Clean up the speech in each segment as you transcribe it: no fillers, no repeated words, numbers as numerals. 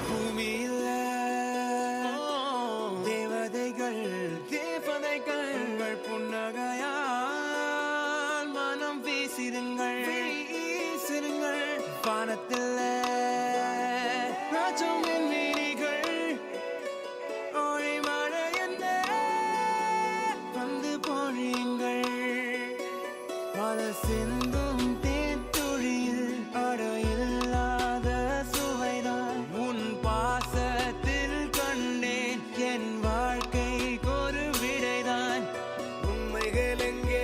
பூமியில தேவதைகள் புன்னகையால் மனம் வீசிருங்கள் வானத்தில் ராஜமின் மீனிகள் ஒளி மழை என்ன வந்து பொழியுங்கள் பல சிந்தும் தேத்துழியில் அடையில்லாத சுவைதான் உன் பாசத்தில் கண்டேன் என் வாழ்க்கைக்கு ஒரு விடைதான் உண்மைகள் எங்கே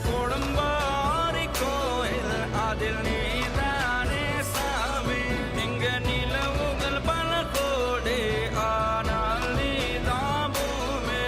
கொடும்பாரி கோயில் அதில் நீதானே சாமி இங்க நிலவுகள் பல கோடி ஆனால் நீதான் பூமி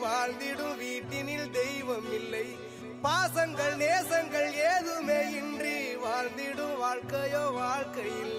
வாழ்ந்திடும் வீட்டினில் தெய்வம் இல்லை பாசங்கள் நேசங்கள் ஏதுமே இன்றி வாழ்ந்திடும் வாழ்க்கையோ வாழ்க்கை இல்லை